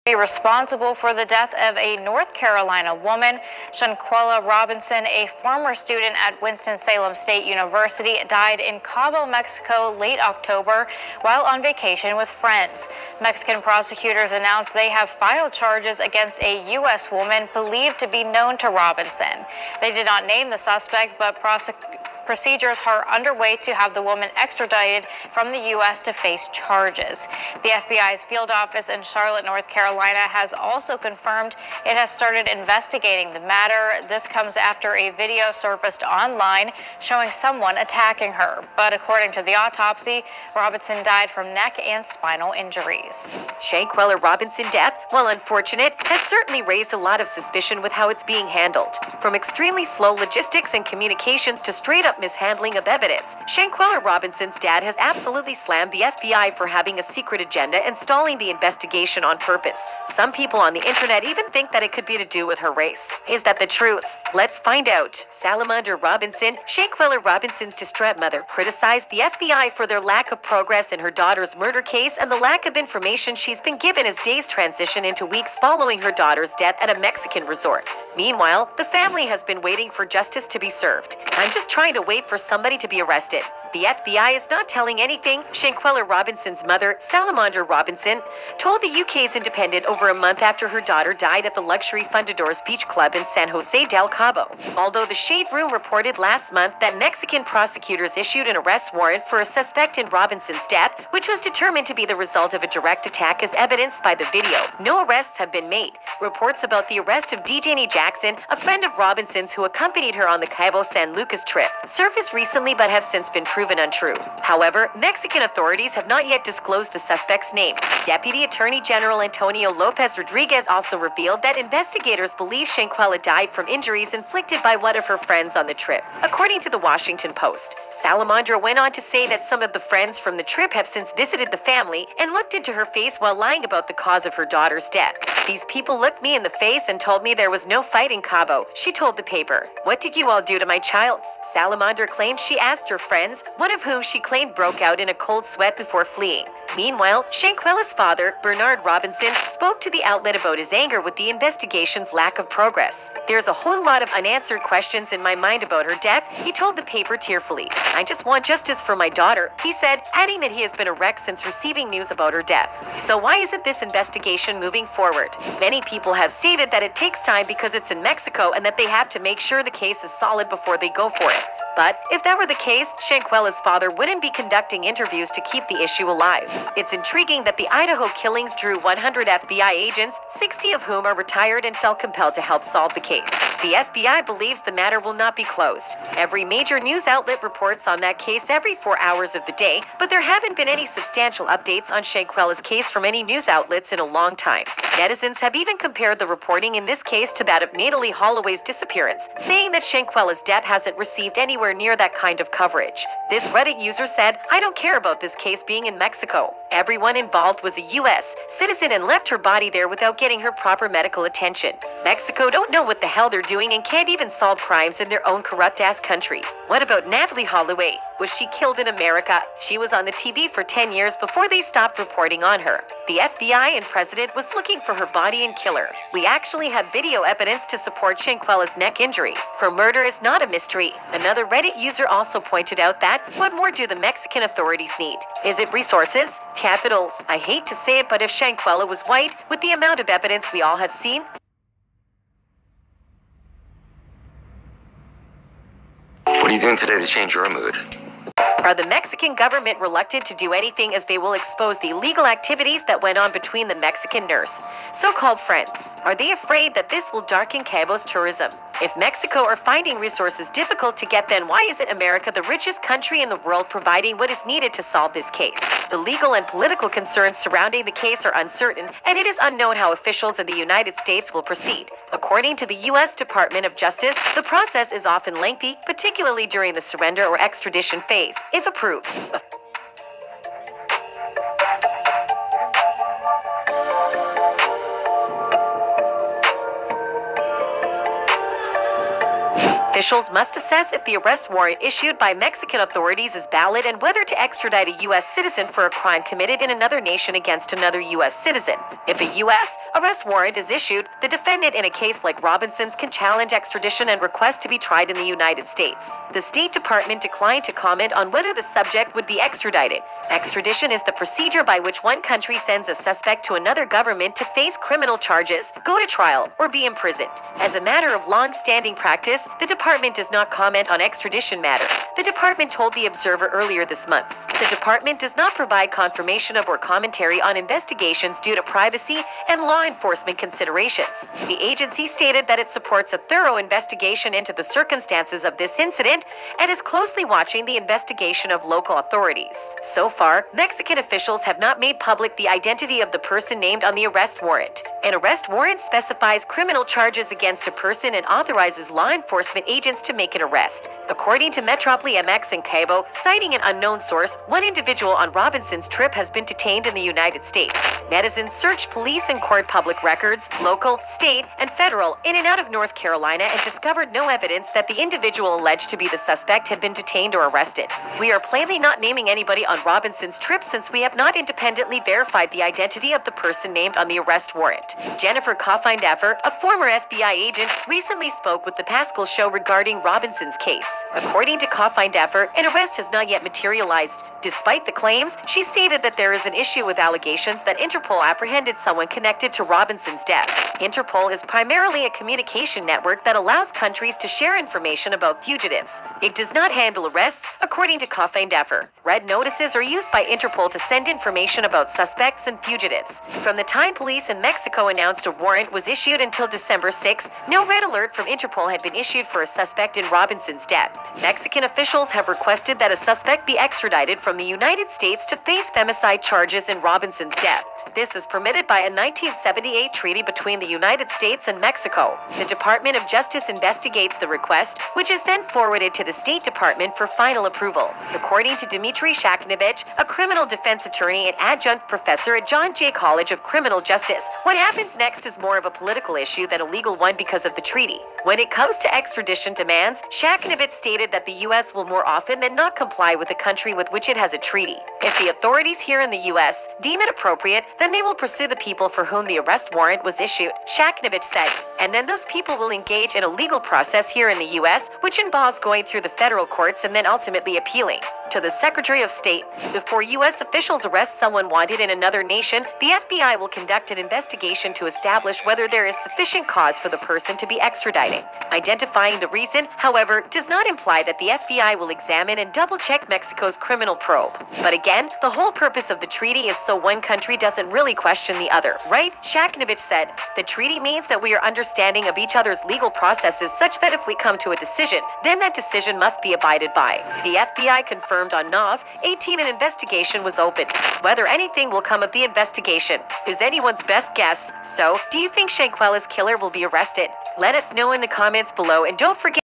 Be responsible for the death of a North Carolina woman. Shanquella Robinson, a former student at Winston-Salem State University, died in Cabo, Mexico late October while on vacation with friends. Mexican prosecutors announced they have filed charges against a U.S. woman believed to be known to Robinson. They did not name the suspect, but procedures are underway to have the woman extradited from the U.S. to face charges. The FBI's field office in Charlotte, North Carolina, has also confirmed it has started investigating the matter. This comes after a video surfaced online showing someone attacking her. But according to the autopsy, Robinson died from neck and spinal injuries. Shanquella Robinson's death, while unfortunate, has certainly raised a lot of suspicion with how it's being handled. From extremely slow logistics and communications to straight-up mishandling of evidence, Shanquella Robinson's dad has absolutely slammed the FBI for having a secret agenda and stalling the investigation on purpose. Some people on the internet even think that it could be to do with her race. Is that the truth? Let's find out. Salamander Robinson, Shanquella Robinson's distraught mother, criticized the FBI for their lack of progress in her daughter's murder case and the lack of information she's been given as days transition into weeks following her daughter's death at a Mexican resort. Meanwhile, the family has been waiting for justice to be served. I'm just trying to wait for somebody to be arrested. The FBI is not telling anything, Shanquella Robinson's mother, Salamander Robinson, told the UK's Independent over a month after her daughter died at the luxury Fundadores Beach Club in San Jose del Cabo. Although the Shade Room reported last month that Mexican prosecutors issued an arrest warrant for a suspect in Robinson's death, which was determined to be the result of a direct attack as evidenced by the video, no arrests have been made. Reports about the arrest of Danny Jackson, a friend of Robinson's who accompanied her on the Cabo San Lucas trip, surfaced recently but have since been proven untrue. However, Mexican authorities have not yet disclosed the suspect's name. Deputy Attorney General Antonio Lopez Rodriguez also revealed that investigators believe Shanquella died from injuries inflicted by one of her friends on the trip. According to the Washington Post, Salamander went on to say that some of the friends from the trip have since visited the family and looked into her face while lying about the cause of her daughter's death. These people looked me in the face and told me there was no fight in Cabo, she told the paper. What did you all do to my child? Salamander claimed she asked her friends, one of whom she claimed broke out in a cold sweat before fleeing. Meanwhile, Shanquella's father, Bernard Robinson, spoke to the outlet about his anger with the investigation's lack of progress. There's a whole lot of unanswered questions in my mind about her death, he told the paper tearfully. I just want justice for my daughter, he said, adding that he has been a wreck since receiving news about her death. So why isn't this investigation moving forward? Many people have stated that it takes time because it's in Mexico and that they have to make sure the case is solid before they go for it. But if that were the case, Shanquella's father wouldn't be conducting interviews to keep the issue alive. It's intriguing that the Idaho killings drew 100 FBI agents, 60 of whom are retired and felt compelled to help solve the case. The FBI believes the matter will not be closed. Every major news outlet reports on that case every 4 hours of the day, but there haven't been any substantial updates on Shanquella's case from any news outlets in a long time. Netizens have even compared the reporting in this case to that of Natalie Holloway's disappearance, saying that Shanquella's death hasn't received anywhere near that kind of coverage. This Reddit user said, I don't care about this case being in Mexico. Everyone involved was a U.S. citizen and left her body there without getting her proper medical attention. Mexico don't know what the hell they're doing and can't even solve crimes in their own corrupt-ass country. What about Natalie Holloway? Was she killed in America? She was on the TV for 10 years before they stopped reporting on her. The FBI and president was looking for her body and killer. We actually have video evidence to support Shanquella's neck injury. Her murder is not a mystery. Another Reddit user also pointed out that, what more do the Mexican authorities need? Is it resources? Capital. I hate to say it, but if Shanquella was white, with the amount of evidence we all have seen, What are you doing today to change your mood? Are the Mexican government reluctant to do anything as they will expose the illegal activities that went on between the Mexican nurse, so-called friends? Are they afraid that this will darken Cabo's tourism? If Mexico are finding resources difficult to get, then why isn't America the richest country in the world providing what is needed to solve this case? The legal and political concerns surrounding the case are uncertain, and it is unknown how officials in the United States will proceed. According to the U.S. Department of Justice, the process is often lengthy, particularly during the surrender or extradition phase, if approved. officials must assess if the arrest warrant issued by Mexican authorities is valid and whether to extradite a U.S. citizen for a crime committed in another nation against another U.S. citizen. If a U.S. arrest warrant is issued, the defendant in a case like Robinson's can challenge extradition and request to be tried in the United States. The State Department declined to comment on whether the subject would be extradited. Extradition is the procedure by which one country sends a suspect to another government to face criminal charges, go to trial, or be imprisoned. As a matter of long-standing practice, the department does not comment on extradition matters, the department told the Observer earlier this month. The department does not provide confirmation of or commentary on investigations due to privacy and law enforcement considerations. The agency stated that it supports a thorough investigation into the circumstances of this incident and is closely watching the investigation of local authorities. So far, Mexican officials have not made public the identity of the person named on the arrest warrant. An arrest warrant specifies criminal charges against a person and authorizes law enforcement agents to make an arrest. According to Metrópoli MX and Cabo, citing an unknown source, one individual on Robinson's trip has been detained in the United States. Netizens searched police and court public records, local, state, and federal, in and out of North Carolina and discovered no evidence that the individual alleged to be the suspect had been detained or arrested. We are plainly not naming anybody on Robinson's trip since we have not independently verified the identity of the person named on the arrest warrant. Jennifer Coffindaffer, a former FBI agent, recently spoke with The Pascal Show regarding Robinson's case. According to Coffindaffer, an arrest has not yet materialized. Despite the claims, she stated that there is an issue with allegations that Interpol apprehended someone connected to Robinson's death. Interpol is primarily a communication network that allows countries to share information about fugitives. It does not handle arrests, according to Coffindaffer. Red notices are used by Interpol to send information about suspects and fugitives. From the time police in Mexico announced a warrant was issued until December 6, no red alert from Interpol had been issued for a suspect in Robinson's death. Mexican officials have requested that a suspect be extradited from the United States to face femicide charges in Robinson's death. This is permitted by a 1978 treaty between the United States and Mexico. The Department of Justice investigates the request, which is then forwarded to the State Department for final approval. According to Dmitry Shakhnovich, a criminal defense attorney and adjunct professor at John Jay College of Criminal Justice, what happens next is more of a political issue than a legal one because of the treaty. When it comes to extradition demands, Shakhnovich stated that the U.S. will more often than not comply with the country with which it has a treaty. If the authorities here in the U.S. deem it appropriate, then they will pursue the people for whom the arrest warrant was issued, Shakhnovich said. And then those people will engage in a legal process here in the U.S., which involves going through the federal courts and then ultimately appealing. To the Secretary of State, before U.S. officials arrest someone wanted in another nation, the FBI will conduct an investigation to establish whether there is sufficient cause for the person to be extradited. Identifying the reason, however, does not imply that the FBI will examine and double-check Mexico's criminal probe. But again, the whole purpose of the treaty is so one country doesn't really question the other, right? Shakhnovich said, the treaty means that we are understanding of each other's legal processes such that if we come to a decision, then that decision must be abided by. The FBI confirmed on 18 an investigation was opened. Whether anything will come of the investigation is anyone's best guess. So, do you think Shanquella's killer will be arrested? Let us know in the comments below and don't forget